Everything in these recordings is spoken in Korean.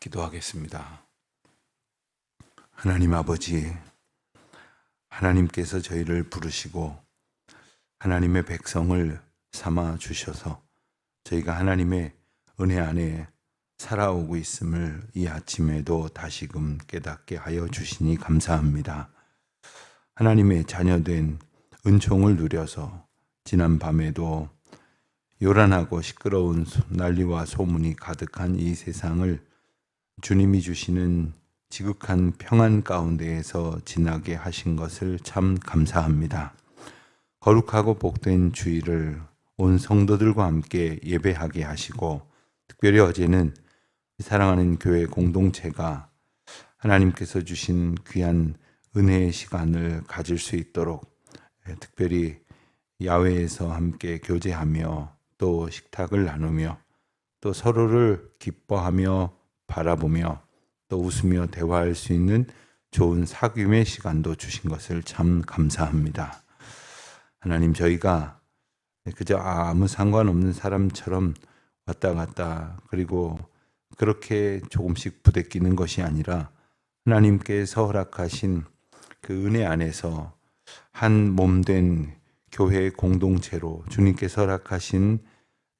기도하겠습니다. 하나님 아버지, 하나님께서 저희를 부르시고 하나님의 백성을 삼아 주셔서 저희가 하나님의 은혜 안에 살아오고 있음을 이 아침에도 다시금 깨닫게 하여 주시니 감사합니다. 하나님의 자녀된 은총을 누려서 지난 밤에도 요란하고 시끄러운 난리와 소문이 가득한 이 세상을 주님이 주시는 지극한 평안 가운데에서 지나게 하신 것을 참 감사합니다. 거룩하고 복된 주일을 온 성도들과 함께 예배하게 하시고, 특별히 어제는 사랑하는 교회 공동체가 하나님께서 주신 귀한 은혜의 시간을 가질 수 있도록 특별히 야외에서 함께 교제하며 또 식탁을 나누며 또 서로를 기뻐하며 바라보며 또 웃으며 대화할 수 있는 좋은 사귐의 시간도 주신 것을 참 감사합니다. 하나님, 저희가 그저 아무 상관없는 사람처럼 왔다 갔다 그리고 그렇게 조금씩 부대끼는 것이 아니라 하나님께서 허락하신 그 은혜 안에서 한 몸된 교회의 공동체로, 주님께서 허락하신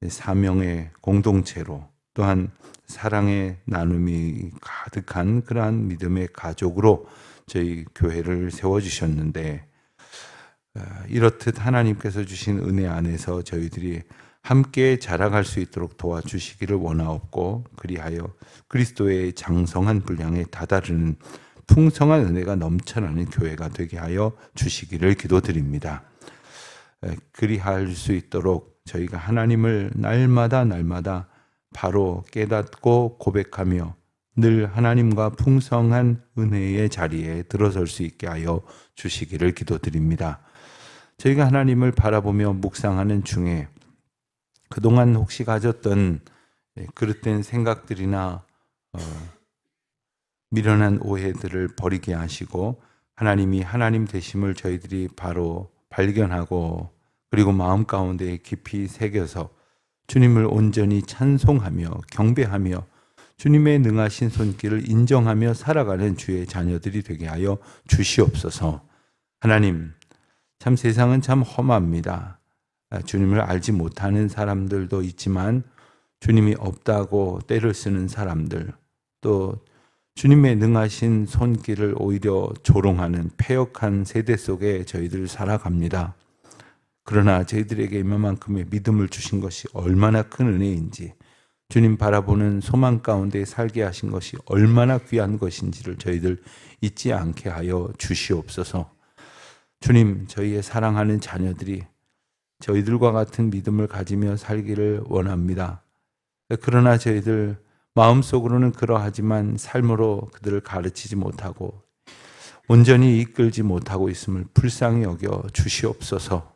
사명의 공동체로, 또한 사랑의 나눔이 가득한 그러한 믿음의 가족으로 저희 교회를 세워주셨는데, 이렇듯 하나님께서 주신 은혜 안에서 저희들이 함께 자라갈 수 있도록 도와주시기를 원하옵고, 그리하여 그리스도의 장성한 분량에 다다르는 풍성한 은혜가 넘쳐나는 교회가 되게 하여 주시기를 기도드립니다. 그리할 수 있도록 저희가 하나님을 날마다 바로 깨닫고 고백하며 늘 하나님과 풍성한 은혜의 자리에 들어설 수 있게 하여 주시기를 기도드립니다. 저희가 하나님을 바라보며 묵상하는 중에 그동안 혹시 가졌던 그릇된 생각들이나 미련한 오해들을 버리게 하시고, 하나님이 하나님 되심을 저희들이 바로 발견하고 그리고 마음 가운데 깊이 새겨서 주님을 온전히 찬송하며 경배하며 주님의 능하신 손길을 인정하며 살아가는 주의 자녀들이 되게 하여 주시옵소서. 하나님, 참 세상은 참 험합니다. 주님을 알지 못하는 사람들도 있지만 주님이 없다고 떼를 쓰는 사람들, 또 주님의 능하신 손길을 오히려 조롱하는 패역한 세대 속에 저희들 살아갑니다. 그러나 저희들에게 이만큼의 믿음을 주신 것이 얼마나 큰 은혜인지, 주님 바라보는 소망 가운데 살게 하신 것이 얼마나 귀한 것인지를 저희들 잊지 않게 하여 주시옵소서. 주님, 저희의 사랑하는 자녀들이 저희들과 같은 믿음을 가지며 살기를 원합니다. 그러나 저희들 마음속으로는 그러하지만 삶으로 그들을 가르치지 못하고 온전히 이끌지 못하고 있음을 불쌍히 여겨 주시옵소서.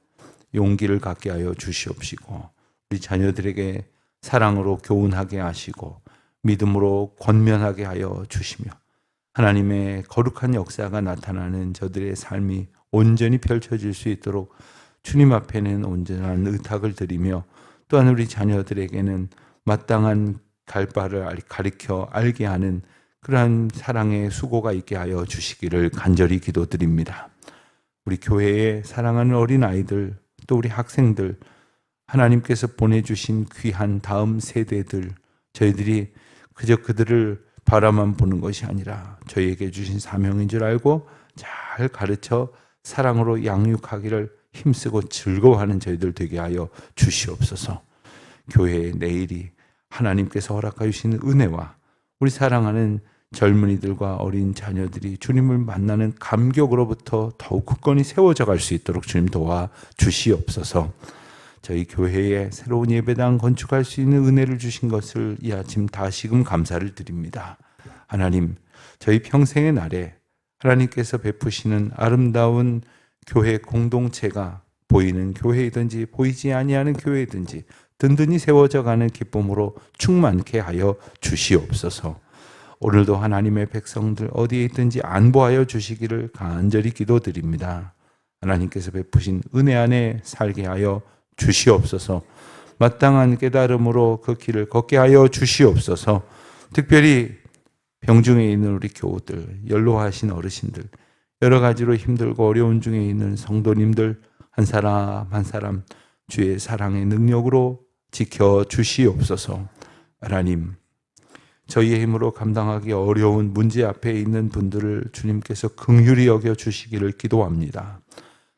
용기를 갖게 하여 주시옵시고, 우리 자녀들에게 사랑으로 교훈하게 하시고 믿음으로 권면하게 하여 주시며, 하나님의 거룩한 역사가 나타나는 저들의 삶이 온전히 펼쳐질 수 있도록 주님 앞에는 온전한 의탁을 드리며, 또한 우리 자녀들에게는 마땅한 갈 바를 가르쳐 알게 하는 그러한 사랑의 수고가 있게 하여 주시기를 간절히 기도드립니다. 우리 교회에 사랑하는 어린아이들, 또 우리 학생들, 하나님께서 보내주신 귀한 다음 세대들, 저희들이 그저 그들을 바라만 보는 것이 아니라 저희에게 주신 사명인 줄 알고 잘 가르쳐 사랑으로 양육하기를 힘쓰고 즐거워하는 저희들 되게 하여 주시옵소서. 교회의 내일이 하나님께서 허락하여 주시는 은혜와 우리 사랑하는 젊은이들과 어린 자녀들이 주님을 만나는 감격으로부터 더욱 굳건히 세워져 갈 수 있도록 주님 도와 주시옵소서. 저희 교회에 새로운 예배당 건축할 수 있는 은혜를 주신 것을 이 아침 다시금 감사를 드립니다. 하나님, 저희 평생의 날에 하나님께서 베푸시는 아름다운 교회 공동체가 보이는 교회이든지 보이지 아니하는 교회이든지 든든히 세워져 가는 기쁨으로 충만케 하여 주시옵소서. 오늘도 하나님의 백성들 어디에 있든지 안보하여 주시기를 간절히 기도드립니다. 하나님께서 베푸신 은혜 안에 살게 하여 주시옵소서. 마땅한 깨달음으로 그 길을 걷게 하여 주시옵소서. 특별히 병중에 있는 우리 교우들, 연로하신 어르신들, 여러 가지로 힘들고 어려운 중에 있는 성도님들 한 사람 한 사람 주의 사랑의 능력으로 지켜 주시옵소서. 하나님, 저희의 힘으로 감당하기 어려운 문제 앞에 있는 분들을 주님께서 긍휼히 여겨 주시기를 기도합니다.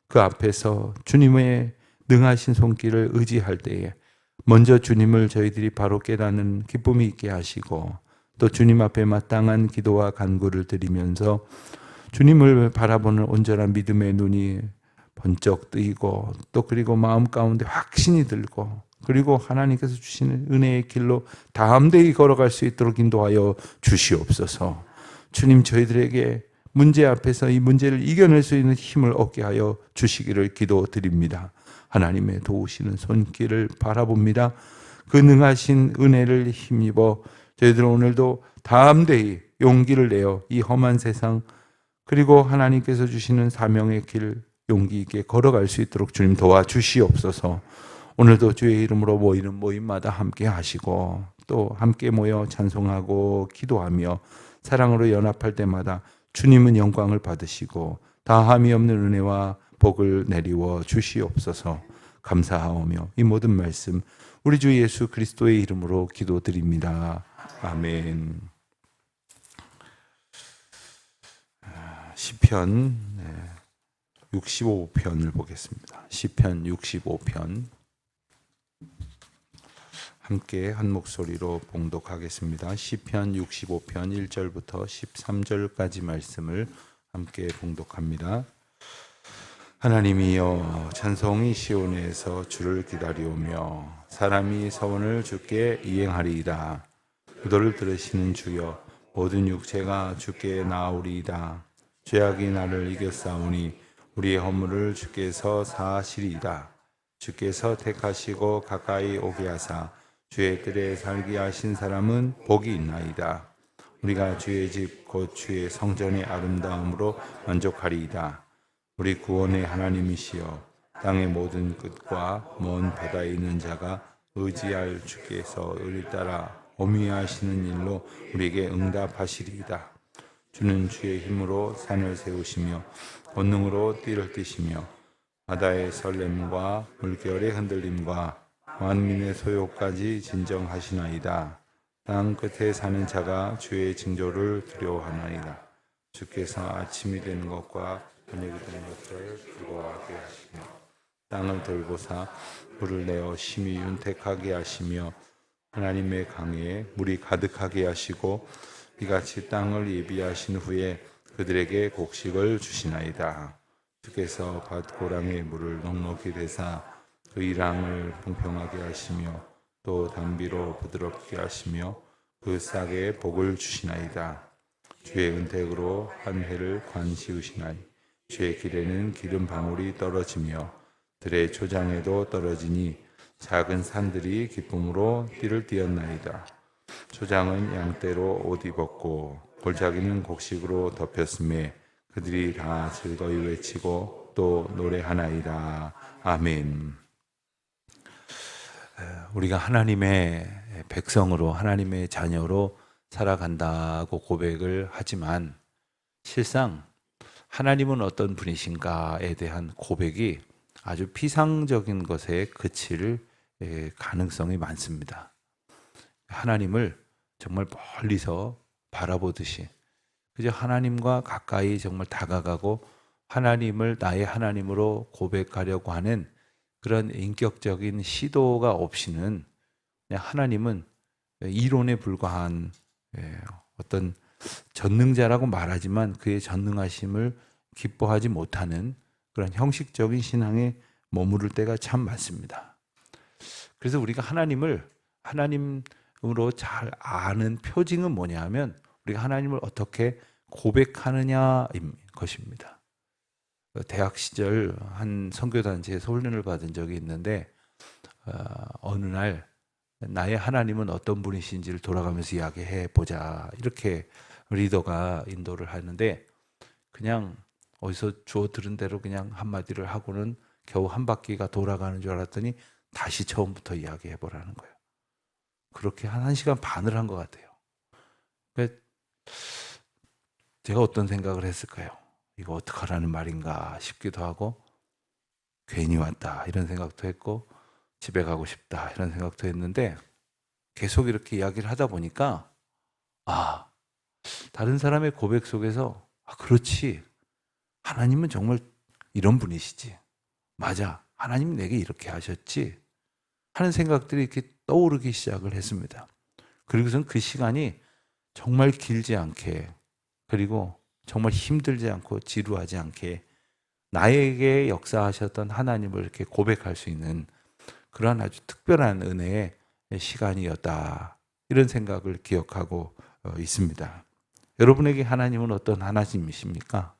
그 앞에서 주님의 능하신 손길을 의지할 때에 먼저 주님을 저희들이 바로 깨닫는 기쁨이 있게 하시고, 또 주님 앞에 마땅한 기도와 간구를 드리면서 주님을 바라보는 온전한 믿음의 눈이 번쩍 뜨이고, 또 그리고 마음 가운데 확신이 들고, 그리고 하나님께서 주시는 은혜의 길로 담대히 걸어갈 수 있도록 인도하여 주시옵소서. 주님, 저희들에게 문제 앞에서 이 문제를 이겨낼 수 있는 힘을 얻게 하여 주시기를 기도드립니다. 하나님의 도우시는 손길을 바라봅니다. 그 능하신 은혜를 힘입어 저희들은 오늘도 담대히 용기를 내어 이 험한 세상, 그리고 하나님께서 주시는 사명의 길 용기 있게 걸어갈 수 있도록 주님 도와주시옵소서. 오늘도 주의 이름으로 모이는 모임마다 함께 하시고, 또 함께 모여 찬송하고 기도하며 사랑으로 연합할 때마다 주님은 영광을 받으시고 다함이 없는 은혜와 복을 내리워 주시옵소서. 감사하오며 이 모든 말씀 우리 주 예수 그리스도의 이름으로 기도드립니다. 아멘. 시편 65편을 보겠습니다. 시편 65편 함께 한 목소리로 봉독하겠습니다. 시편 65편 1절부터 13절까지 말씀을 함께 봉독합니다. 하나님이여, 찬송이 시온에서 주를 기다리오며 사람이 서원을 주께 이행하리이다. 기도를 들으시는 주여, 모든 육체가 주께 나아오리이다. 죄악이 나를 이겼사오니 우리의 허물을 주께서 사하시리이다. 주께서 택하시고 가까이 오게 하사 주의 뜰에 살게 하신 사람은 복이 있나이다. 우리가 주의 집 곧 주의 성전의 아름다움으로 만족하리이다. 우리 구원의 하나님이시여, 땅의 모든 끝과 먼 바다에 있는 자가 의지할 주께서 의를 따라 어미하시는 일로 우리에게 응답하시리이다. 주는 주의 힘으로 산을 세우시며 권능으로 띠를 띠시며 바다의 설렘과 물결의 흔들림과 만민의 소요까지 진정하시나이다. 땅 끝에 사는 자가 주의 징조를 두려워하나이다. 주께서 아침이 되는 것과 저녁이 되는 것을 두려워하게 하시며 땅을 돌보사 물을 내어 심히 윤택하게 하시며 하나님의 강에 물이 가득하게 하시고 이같이 땅을 예비하신 후에 그들에게 곡식을 주시나이다. 주께서 밭고랑의 물을 넉넉히 대사 그 이랑을 풍성하게 하시며 또 담비로 부드럽게 하시며 그 싹에 복을 주시나이다. 주의 은택으로 한 해를 관시우시나이. 주의 길에는 기름 방울이 떨어지며 들의 초장에도 떨어지니 작은 산들이 기쁨으로 띠를 띠었나이다. 초장은 양떼로 옷 입었고 골짜기는 곡식으로 덮였음에 그들이 다 즐거이 외치고 또 노래하나이다. 아멘. 우리가 하나님의 백성으로, 하나님의 자녀로 살아간다고 고백을 하지만 실상 하나님은 어떤 분이신가에 대한 고백이 아주 피상적인 것에 그칠 가능성이 많습니다. 하나님을 정말 멀리서 바라보듯이 그저 하나님과 가까이 정말 다가가고 하나님을 나의 하나님으로 고백하려고 하는 그런 인격적인 시도가 없이는 그냥 하나님은 이론에 불과한 어떤 전능자라고 말하지만 그의 전능하심을 기뻐하지 못하는 그런 형식적인 신앙에 머무를 때가 참 많습니다. 그래서 우리가 하나님을 하나님으로 잘 아는 표징은 뭐냐 하면 우리가 하나님을 어떻게 고백하느냐인 것입니다. 대학 시절 한 선교단체에서 훈련을 받은 적이 있는데 어느 날 나의 하나님은 어떤 분이신지를 돌아가면서 이야기해 보자, 이렇게 리더가 인도를 하는데 그냥 어디서 주워 들은 대로 그냥 한마디를 하고는 겨우 한 바퀴가 돌아가는 줄 알았더니 다시 처음부터 이야기해 보라는 거예요. 그렇게 한 1시간 반을 한 것 같아요. 그러니까 제가 어떤 생각을 했을까요? 이거 어떡하라는 말인가 싶기도 하고, 괜히 왔다 이런 생각도 했고, 집에 가고 싶다 이런 생각도 했는데, 계속 이렇게 이야기를 하다 보니까 다른 사람의 고백 속에서 그렇지, 하나님은 정말 이런 분이시지, 맞아, 하나님 내게 이렇게 하셨지 하는 생각들이 이렇게 떠오르기 시작을 했습니다. 그리고선 그 시간이 정말 길지 않게, 그리고 정말 힘들지 않고 지루하지 않게 나에게 역사하셨던 하나님을 이렇게 고백할 수 있는 그러한 아주 특별한 은혜의 시간이었다, 이런 생각을 기억하고 있습니다. 여러분에게 하나님은 어떤 하나님이십니까?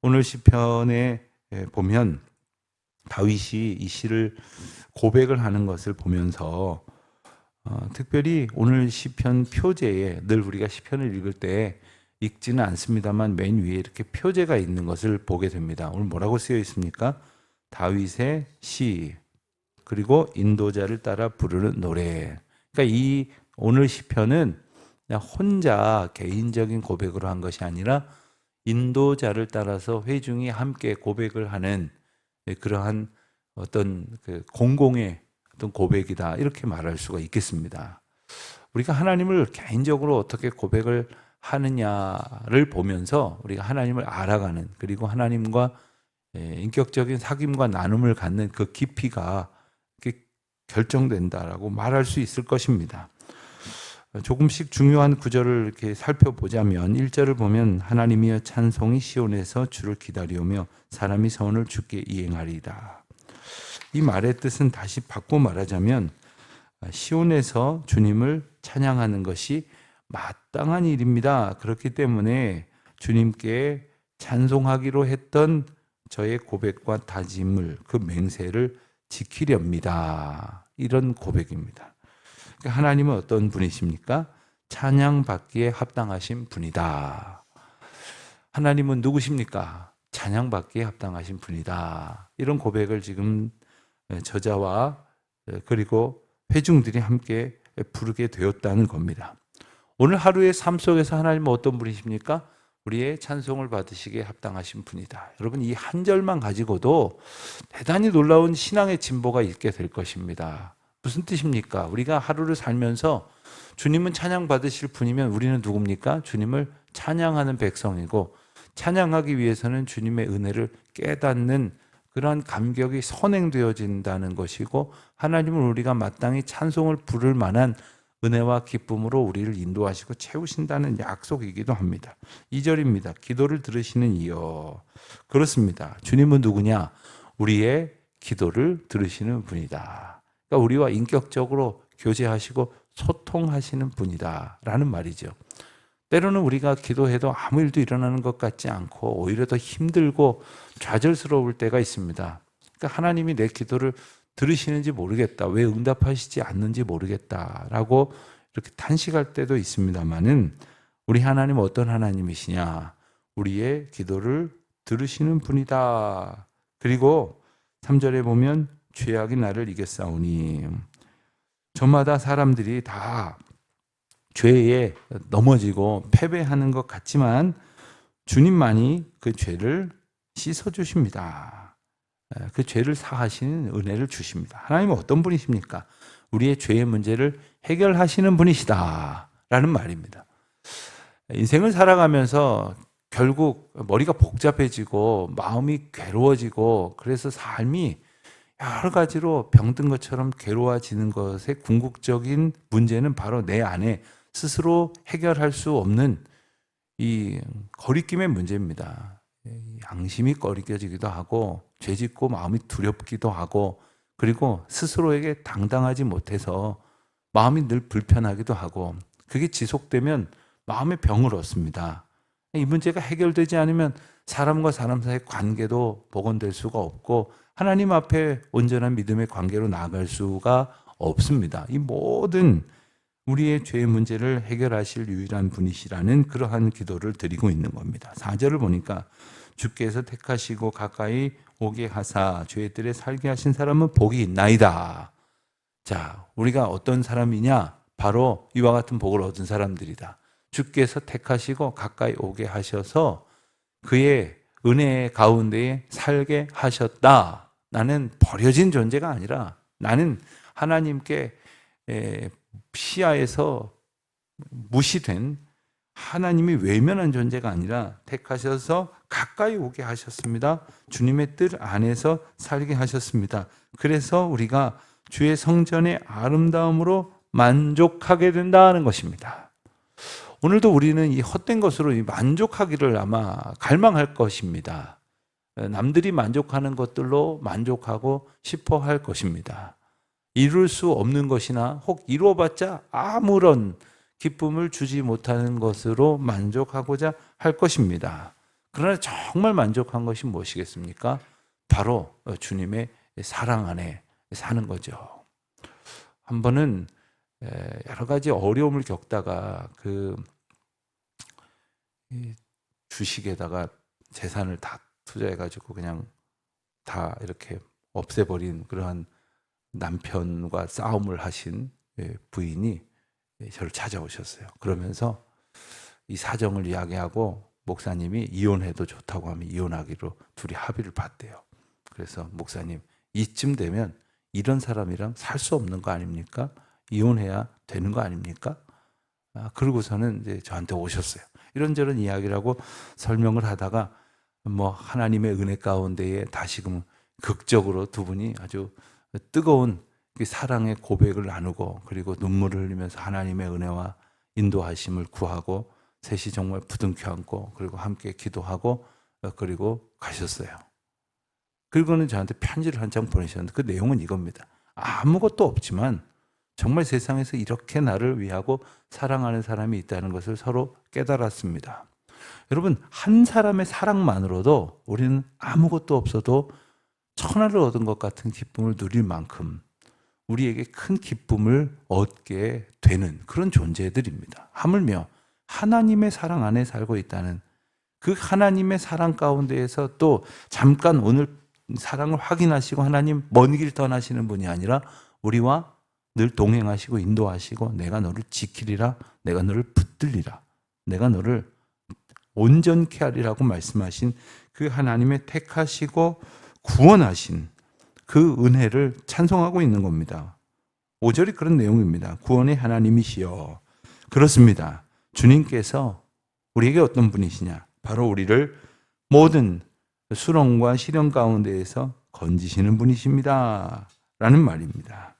오늘 시편에 보면 다윗이 이 시를 고백을 하는 것을 보면서 특별히 오늘 시편 표제에, 늘 우리가 시편을 읽을 때 읽지는 않습니다만 맨 위에 이렇게 표제가 있는 것을 보게 됩니다. 오늘 뭐라고 쓰여 있습니까? 다윗의 시, 그리고 인도자를 따라 부르는 노래. 그러니까 이 오늘 시편은 그냥 혼자 개인적인 고백으로 한 것이 아니라 인도자를 따라서 회중이 함께 고백을 하는 그러한 어떤 그 공공의 어떤 고백이다, 이렇게 말할 수가 있겠습니다. 우리가 하나님을 개인적으로 어떻게 고백을 하느냐를 보면서 우리가 하나님을 알아가는, 그리고 하나님과 인격적인 사귐과 나눔을 갖는 그 깊이가 결정된다라고 말할 수 있을 것입니다. 조금씩 중요한 구절을 이렇게 살펴보자면 1절을 보면 하나님이여 찬송이 시온에서 주를 기다리오며 사람이 선을 주께 이행하리이다. 이 말의 뜻은 다시 바꿔 말하자면 시온에서 주님을 찬양하는 것이 마땅한 일입니다. 그렇기 때문에 주님께 찬송하기로 했던 저의 고백과 다짐을, 그 맹세를 지키렵니다. 이런 고백입니다. 하나님은 어떤 분이십니까? 찬양받기에 합당하신 분이다. 하나님은 누구십니까? 찬양받기에 합당하신 분이다. 이런 고백을 지금 저자와 그리고 회중들이 함께 부르게 되었다는 겁니다. 오늘 하루의 삶 속에서 하나님은 어떤 분이십니까? 우리의 찬송을 받으시기에 합당하신 분이다. 여러분, 이 한 절만 가지고도 대단히 놀라운 신앙의 진보가 있게 될 것입니다. 무슨 뜻입니까? 우리가 하루를 살면서 주님은 찬양받으실 분이면 우리는 누굽니까? 주님을 찬양하는 백성이고, 찬양하기 위해서는 주님의 은혜를 깨닫는 그러한 감격이 선행되어진다는 것이고, 하나님은 우리가 마땅히 찬송을 부를 만한 은혜와 기쁨으로 우리를 인도하시고 채우신다는 약속이기도 합니다. 2절입니다. 기도를 들으시는 이여. 그렇습니다. 주님은 누구냐? 우리의 기도를 들으시는 분이다. 그러니까 우리와 인격적으로 교제하시고 소통하시는 분이다 라는 말이죠. 때로는 우리가 기도해도 아무 일도 일어나는 것 같지 않고 오히려 더 힘들고 좌절스러울 때가 있습니다. 그러니까 하나님이 내 기도를 들으시는지 모르겠다, 왜 응답하시지 않는지 모르겠다라고 이렇게 탄식할 때도 있습니다만은, 우리 하나님은 어떤 하나님이시냐? 우리의 기도를 들으시는 분이다. 그리고 3절에 보면 죄악이 나를 이겼사오니, 저마다 사람들이 다 죄에 넘어지고 패배하는 것 같지만 주님만이 그 죄를 씻어주십니다. 그 죄를 사하시는 은혜를 주십니다. 하나님은 어떤 분이십니까? 우리의 죄의 문제를 해결하시는 분이시다 라는 말입니다. 인생을 살아가면서 결국 머리가 복잡해지고 마음이 괴로워지고, 그래서 삶이 여러 가지로 병든 것처럼 괴로워지는 것의 궁극적인 문제는 바로 내 안에 스스로 해결할 수 없는 이 거리낌의 문제입니다. 양심이 꺼리껴지기도 하고, 죄짓고 마음이 두렵기도 하고, 그리고 스스로에게 당당하지 못해서 마음이 늘 불편하기도 하고, 그게 지속되면 마음의 병을 얻습니다. 이 문제가 해결되지 않으면 사람과 사람 사이의 관계도 복원될 수가 없고, 하나님 앞에 온전한 믿음의 관계로 나아갈 수가 없습니다. 이 모든 우리의 죄의 문제를 해결하실 유일한 분이시라는 그러한 기도를 드리고 있는 겁니다. 4절을 보니까 주께서 택하시고 가까이 오게 하사 죄들에 살게 하신 사람은 복이 있나이다. 자, 우리가 어떤 사람이냐? 바로 이와 같은 복을 얻은 사람들이다. 주께서 택하시고 가까이 오게 하셔서 그의 은혜 가운데에 살게 하셨다. 나는 버려진 존재가 아니라 나는 하나님께 시야에서 무시된, 하나님이 외면한 존재가 아니라 택하셔서 가까이 오게 하셨습니다. 주님의 뜻 안에서 살게 하셨습니다. 그래서 우리가 주의 성전의 아름다움으로 만족하게 된다는 것입니다. 오늘도 우리는 이 헛된 것으로 만족하기를 아마 갈망할 것입니다. 남들이 만족하는 것들로 만족하고 싶어 할 것입니다. 이룰 수 없는 것이나 혹 이루어봤자 아무런 기쁨을 주지 못하는 것으로 만족하고자 할 것입니다. 그러나 정말 만족한 것이 무엇이겠습니까? 바로 주님의 사랑 안에 사는 거죠. 한 번은 여러 가지 어려움을 겪다가 그 주식에다가 재산을 다 투자해가지고 그냥 다 이렇게 없애버린 그러한 남편과 싸움을 하신 부인이 저를 찾아오셨어요. 그러면서 이 사정을 이야기하고 목사님이 이혼해도 좋다고 하면 이혼하기로 둘이 합의를 봤대요. 그래서 목사님, 이쯤 되면 이런 사람이랑 살 수 없는 거 아닙니까? 이혼해야 되는 거 아닙니까? 그러고서는 이제 저한테 오셨어요. 이런저런 이야기를 하고 설명을 하다가 뭐 하나님의 은혜 가운데에 다시금 극적으로 두 분이 아주 뜨거운 사랑의 고백을 나누고 그리고 눈물을 흘리면서 하나님의 은혜와 인도하심을 구하고 셋이 정말 부둥켜 안고 그리고 함께 기도하고 그리고 가셨어요. 그리고는 저한테 편지를 한 장 보내셨는데 그 내용은 이겁니다. 아무것도 없지만 정말 세상에서 이렇게 나를 위하고 사랑하는 사람이 있다는 것을 서로 깨달았습니다. 여러분, 한 사람의 사랑만으로도 우리는 아무것도 없어도 천하를 얻은 것 같은 기쁨을 누릴 만큼 우리에게 큰 기쁨을 얻게 되는 그런 존재들입니다. 하물며 하나님의 사랑 안에 살고 있다는 그 하나님의 사랑 가운데에서 또 잠깐 오늘 사랑을 확인하시고 하나님 먼 길 떠나시는 분이 아니라 우리와 늘 동행하시고 인도하시고 내가 너를 지키리라, 내가 너를 붙들리라, 내가 너를 온전케 하리라고 말씀하신 그 하나님의 택하시고 구원하신 그 은혜를 찬송하고 있는 겁니다. 5절이 그런 내용입니다. 구원의 하나님이시여. 그렇습니다. 주님께서 우리에게 어떤 분이시냐? 바로 우리를 모든 수렁과 시련 가운데에서 건지시는 분이십니다. 라는 말입니다.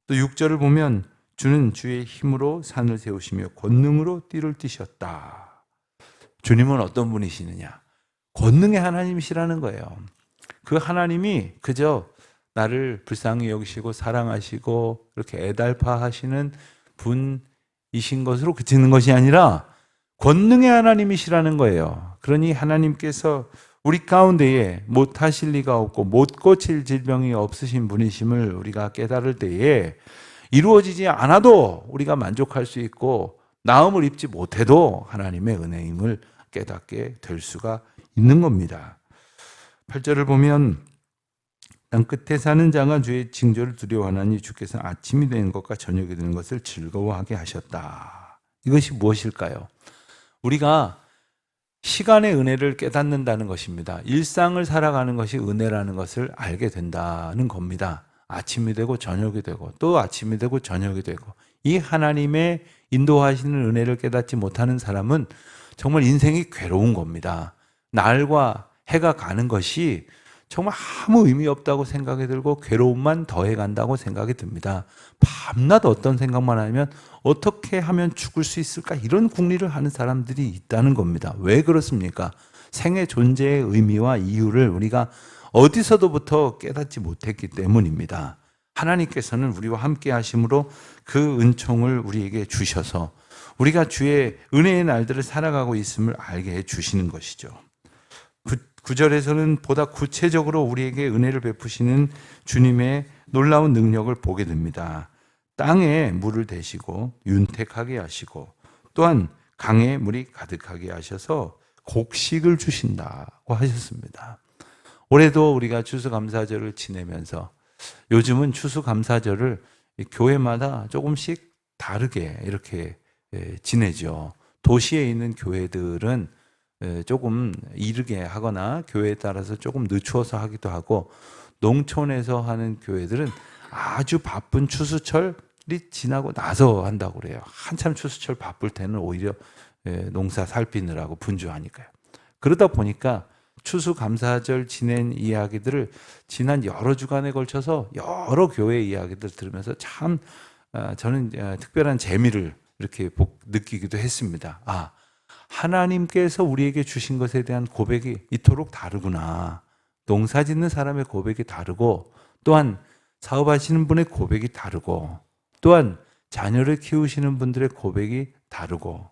또 6절을 보면 주는 주의 힘으로 산을 세우시며 권능으로 띠를 띠셨다. 주님은 어떤 분이시느냐? 권능의 하나님이시라는 거예요. 그 하나님이 그저 나를 불쌍히 여기시고 사랑하시고 그렇게 애달파하시는 분이신 것으로 그치는 것이 아니라 권능의 하나님이시라는 거예요. 그러니 하나님께서 우리 가운데에 못하실 리가 없고 못 고칠 질병이 없으신 분이심을 우리가 깨달을 때에 이루어지지 않아도 우리가 만족할 수 있고 나음을 입지 못해도 하나님의 은혜임을 깨닫게 될 수가 있는 겁니다. 8절을 보면 땅 끝에 사는 자가 주의 징조를 두려워하나니 주께서 아침이 되는 것과 저녁이 되는 것을 즐거워하게 하셨다. 이것이 무엇일까요? 우리가 시간의 은혜를 깨닫는다는 것입니다. 일상을 살아가는 것이 은혜라는 것을 알게 된다는 겁니다. 아침이 되고 저녁이 되고 또 아침이 되고 저녁이 되고 이 하나님의 인도하시는 은혜를 깨닫지 못하는 사람은 정말 인생이 괴로운 겁니다. 날과 해가 가는 것이 정말 아무 의미 없다고 생각이 들고 괴로움만 더해간다고 생각이 듭니다. 밤낮 어떤 생각만 하면 어떻게 하면 죽을 수 있을까 이런 궁리를 하는 사람들이 있다는 겁니다. 왜 그렇습니까? 생의 존재의 의미와 이유를 우리가 어디서도부터 깨닫지 못했기 때문입니다. 하나님께서는 우리와 함께 하심으로 그 은총을 우리에게 주셔서 우리가 주의 은혜의 날들을 살아가고 있음을 알게 해 주시는 것이죠. 9절에서는 보다 구체적으로 우리에게 은혜를 베푸시는 주님의 놀라운 능력을 보게 됩니다. 땅에 물을 대시고 윤택하게 하시고 또한 강에 물이 가득하게 하셔서 곡식을 주신다고 하셨습니다. 올해도 우리가 추수감사절을 지내면서 요즘은 추수감사절을 교회마다 조금씩 다르게 이렇게 지내죠. 도시에 있는 교회들은 조금 이르게 하거나 교회에 따라서 조금 늦추어서 하기도 하고, 농촌에서 하는 교회들은 아주 바쁜 추수철이 지나고 나서 한다고 그래요. 한참 추수철 바쁠 때는 오히려 농사 살피느라고 분주하니까요. 그러다 보니까 추수감사절 지낸 이야기들을 지난 여러 주간에 걸쳐서 여러 교회 이야기들 들으면서 참 저는 특별한 재미를 이렇게 느끼기도 했습니다. 아, 하나님께서 우리에게 주신 것에 대한 고백이 이토록 다르구나. 농사 짓는 사람의 고백이 다르고, 또한 사업하시는 분의 고백이 다르고, 또한 자녀를 키우시는 분들의 고백이 다르고,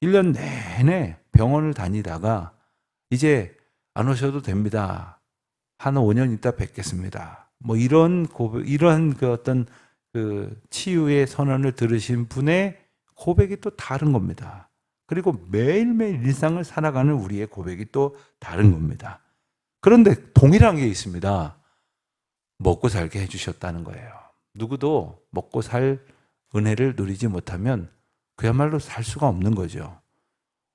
1년 내내 병원을 다니다가 이제 안 오셔도 됩니다. 한 5년 있다 뵙겠습니다. 뭐 이런 고백, 이런 그 어떤 그 치유의 선언을 들으신 분의 고백이 또 다른 겁니다. 그리고 매일매일 일상을 살아가는 우리의 고백이 또 다른 겁니다. 그런데 동일한 게 있습니다. 먹고 살게 해주셨다는 거예요. 누구도 먹고 살 은혜를 누리지 못하면 그야말로 살 수가 없는 거죠.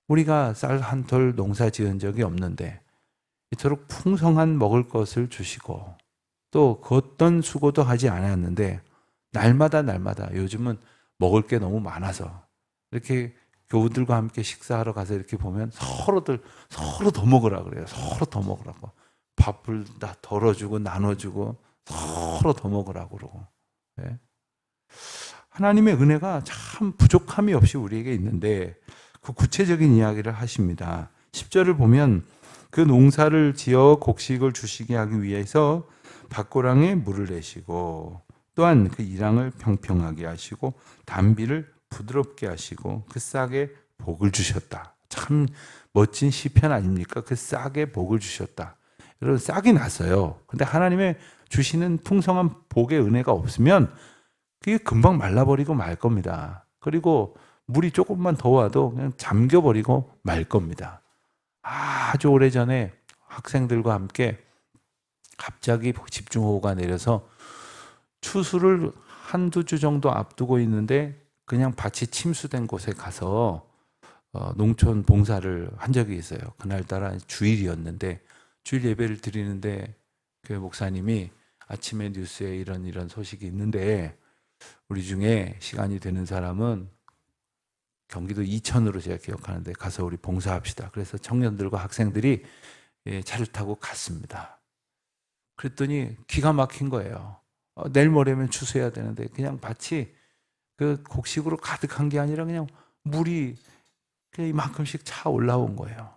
우리가 쌀 한 톨 농사 지은 적이 없는데 이토록 풍성한 먹을 것을 주시고, 또 그 어떤 수고도 하지 않았는데 날마다 요즘은 먹을 게 너무 많아서 이렇게 교우들과 함께 식사하러 가서 이렇게 보면 서로 더 먹으라 그래요. 서로 더 먹으라고. 밥을 다 덜어주고 나눠주고 서로 더 먹으라고 그러고. 네. 하나님의 은혜가 참 부족함이 없이 우리에게 있는데 그 구체적인 이야기를 하십니다. 10절을 보면 그 농사를 지어 곡식을 주시게 하기 위해서 밭고랑에 물을 내시고, 또한 그 이랑을 평평하게 하시고 단비를 부드럽게 하시고 그 싹에 복을 주셨다. 참 멋진 시편 아닙니까? 그 싹에 복을 주셨다. 여러분, 싹이 났어요. 근데 하나님의 주시는 풍성한 복의 은혜가 없으면 그게 금방 말라버리고 말 겁니다. 그리고 물이 조금만 더 와도 그냥 잠겨버리고 말 겁니다. 아주 오래전에 학생들과 함께 갑자기 집중호우가 내려서 추수를 한두 주 정도 앞두고 있는데 그냥 밭이 침수된 곳에 가서 농촌 봉사를 한 적이 있어요. 그날따라 주일이었는데 주일 예배를 드리는데 교회 목사님이 아침에 뉴스에 이런 소식이 있는데 우리 중에 시간이 되는 사람은 경기도 이천으로 제가 기억하는데 가서 우리 봉사합시다. 그래서 청년들과 학생들이 차를 타고 갔습니다. 그랬더니 기가 막힌 거예요. 내일 모레면 추수해야 되는데 그냥 밭이 그 곡식으로 가득한 게 아니라 그냥 물이 이만큼씩 차 올라온 거예요.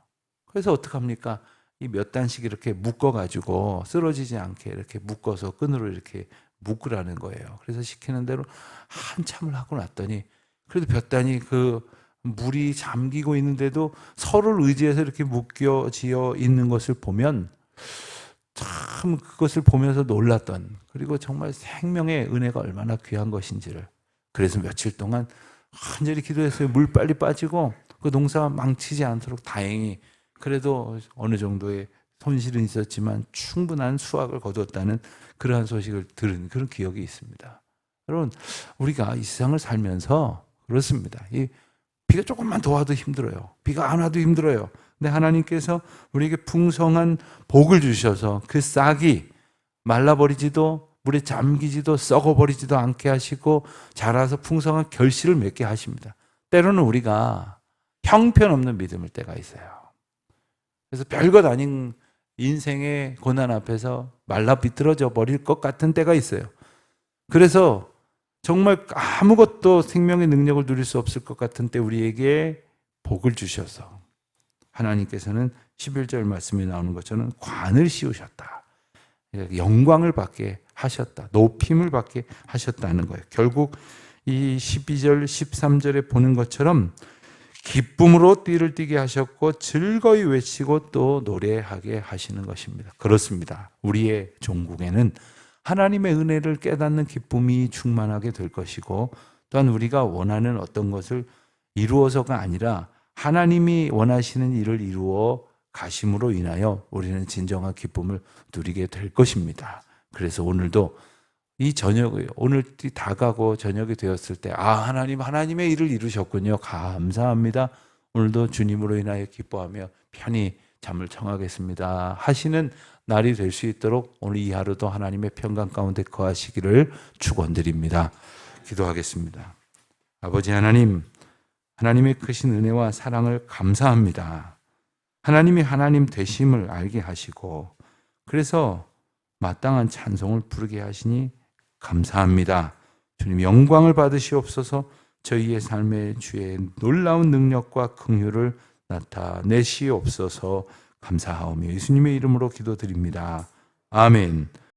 그래서 어떡합니까? 이 몇 단씩 이렇게 묶어가지고 쓰러지지 않게 이렇게 묶어서 끈으로 이렇게 묶으라는 거예요. 그래서 시키는 대로 한참을 하고 났더니 그래도 몇 단이 그 물이 잠기고 있는데도 서로를 의지해서 이렇게 묶여지어 있는 것을 보면 참 그것을 보면서 놀랐던, 그리고 정말 생명의 은혜가 얼마나 귀한 것인지를. 그래서 며칠 동안 간절히 기도했어요. 물 빨리 빠지고 그 농사 망치지 않도록. 다행히 그래도 어느 정도의 손실은 있었지만 충분한 수확을 거뒀다는 그러한 소식을 들은 그런 기억이 있습니다. 여러분, 우리가 이 세상을 살면서 그렇습니다. 이 비가 조금만 더 와도 힘들어요. 비가 안 와도 힘들어요. 근데 하나님께서 우리에게 풍성한 복을 주셔서 그 싹이 말라버리지도 물에 잠기지도 썩어버리지도 않게 하시고 자라서 풍성한 결실을 맺게 하십니다. 때로는 우리가 형편없는 믿음일 때가 있어요. 그래서 별것 아닌 인생의 고난 앞에서 말라 비틀어져 버릴 것 같은 때가 있어요. 그래서 정말 아무것도 생명의 능력을 누릴 수 없을 것 같은 때 우리에게 복을 주셔서 하나님께서는 11절 말씀에 나오는 것처럼 관을 씌우셨다. 영광을 받게 하셨다. 높임을 받게 하셨다는 거예요. 결국 이 12절, 13절에 보는 것처럼 기쁨으로 띠를 띠게 하셨고 즐거이 외치고 또 노래하게 하시는 것입니다. 그렇습니다. 우리의 종국에는 하나님의 은혜를 깨닫는 기쁨이 충만하게 될 것이고, 또한 우리가 원하는 어떤 것을 이루어서가 아니라 하나님이 원하시는 일을 이루어 가심으로 인하여 우리는 진정한 기쁨을 누리게 될 것입니다. 그래서 오늘도 이 저녁이 오늘 다 가고 저녁이 되었을 때 하나님 하나님의 일을 이루셨군요. 감사합니다. 오늘도 주님으로 인하여 기뻐하며 편히 잠을 청하겠습니다 하시는 날이 될 수 있도록 오늘 이 하루도 하나님의 평강 가운데 거하시기를 축원드립니다. 기도하겠습니다. 아버지 하나님, 하나님의 크신 은혜와 사랑을 감사합니다. 하나님이 하나님 되심을 알게 하시고 그래서 마땅한 찬송을 부르게 하시니 감사합니다. 주님 영광을 받으시옵소서. 저희의 삶의 주의 놀라운 능력과 긍휼을 나타내시옵소서. 감사하오며 예수님의 이름으로 기도드립니다. 아멘.